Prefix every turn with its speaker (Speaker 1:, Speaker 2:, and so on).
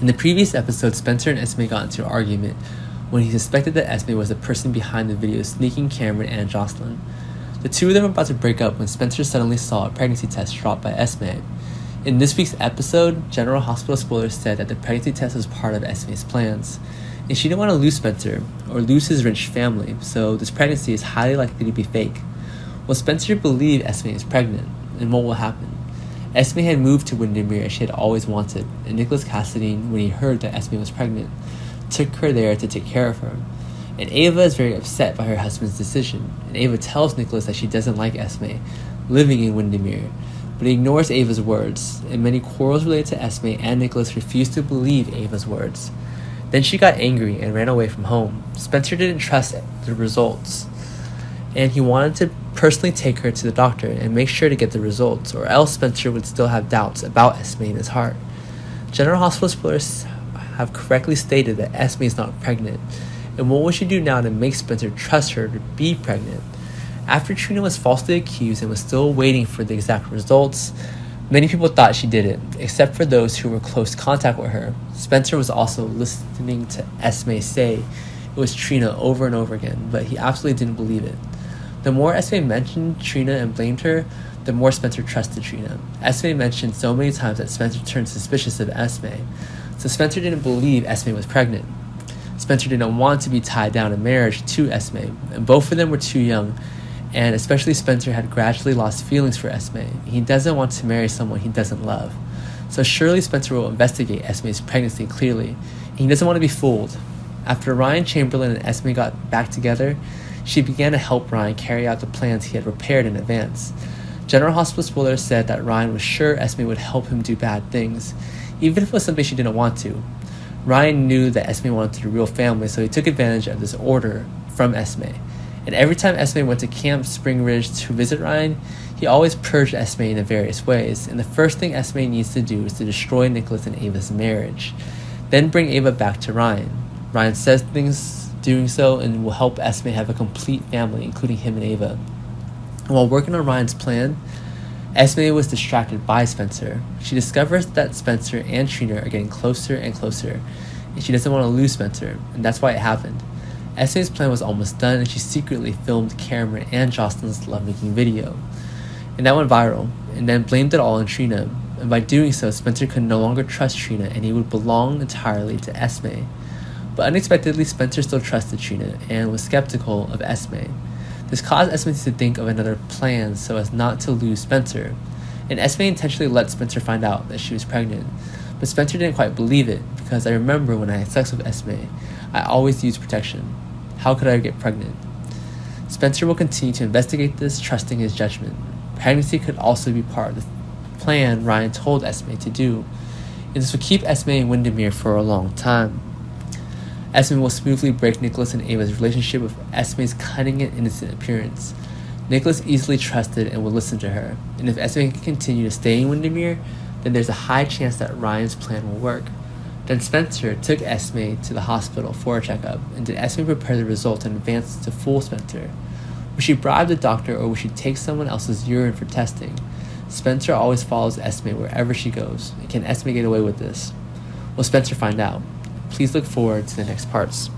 Speaker 1: In the previous episode, Spencer and Esme got into an argument when he suspected that Esme was the person behind the video sneaking Cameron and Jocelyn. The two of them were about to break up when Spencer suddenly saw a pregnancy test dropped by Esme. In this week's episode, General Hospital spoilers said that the pregnancy test was part of Esme's plans, and she didn't want to lose Spencer or lose his rich family, so this pregnancy is highly likely to be fake. Will Spencer believe Esme is pregnant, and what will happen? Esme had moved to Windermere as she had always wanted, and Nicholas Cassidy, when he heard that Esme was pregnant, took her there to take care of her. And Ava is very upset by her husband's decision, and Ava tells Nicholas that she doesn't like Esme living in Windermere, but he ignores Ava's words, and many quarrels related to Esme and Nicholas refused to believe Ava's words. Then she got angry and ran away from home. Spencer didn't trust the results, and he wanted to personally take her to the doctor and make sure to get the results, or else Spencer would still have doubts about Esme in his heart. General Hospital spoilers have correctly stated that Esme is not pregnant, and what will she do now to make Spencer trust her to be pregnant? After Trina was falsely accused and was still waiting for the exact results, many people thought she did it, except for those who were close contact with her. Spencer was also listening to Esme say it was Trina over and over again, but he absolutely didn't believe it. The more Esme mentioned Trina and blamed her, the more Spencer trusted Trina. Esme mentioned so many times that Spencer turned suspicious of Esme, so Spencer didn't believe Esme was pregnant. Spencer didn't want to be tied down in marriage to Esme, and both of them were too young, and especially Spencer had gradually lost feelings for Esme. He doesn't want to marry someone he doesn't love. So surely Spencer will investigate Esme's pregnancy clearly, and he doesn't want to be fooled. After Ryan Chamberlain and Esme got back together, she began to help Ryan carry out the plans he had prepared in advance. General Hospital spoilers said that Ryan was sure Esme would help him do bad things, even if it was something she didn't want to. Ryan knew that Esme wanted a real family, so he took advantage of this order from Esme. And every time Esme went to Camp Spring Ridge to visit Ryan, he always purged Esme in various ways, and the first thing Esme needs to do is to destroy Nicholas and Ava's marriage, then bring Ava back to Ryan. Ryan says things doing so and will help Esme have a complete family, including him and Ava. And while working on Ryan's plan, Esme was distracted by Spencer. She discovers that Spencer and Trina are getting closer and closer, and she doesn't want to lose Spencer, and that's why it happened. Esme's plan was almost done, and she secretly filmed Cameron and Jocelyn's lovemaking video. And that went viral, and then blamed it all on Trina. And by doing so, Spencer could no longer trust Trina, and he would belong entirely to Esme. But unexpectedly, Spencer still trusted Trina and was skeptical of Esme. This caused Esme to think of another plan so as not to lose Spencer. And Esme intentionally let Spencer find out that she was pregnant. But Spencer didn't quite believe it, because I remember when I had sex with Esme, I always used protection. How could I get pregnant? Spencer will continue to investigate this, trusting his judgment. Pregnancy could also be part of the plan Ryan told Esme to do, and this would keep Esme in Windermere for a long time. Esme will smoothly break Nicholas and Ava's relationship with Esme's cunning and innocent appearance. Nicholas easily trusted and would listen to her, and if Esme can continue to stay in Windermere, then there's a high chance that Ryan's plan will work. Then Spencer took Esme to the hospital for a checkup, and did Esme prepare the results in advance to fool Spencer? Would she bribe the doctor, or would she take someone else's urine for testing? Spencer always follows Esme wherever she goes, and can Esme get away with this? Will Spencer find out? Please look forward to the next parts.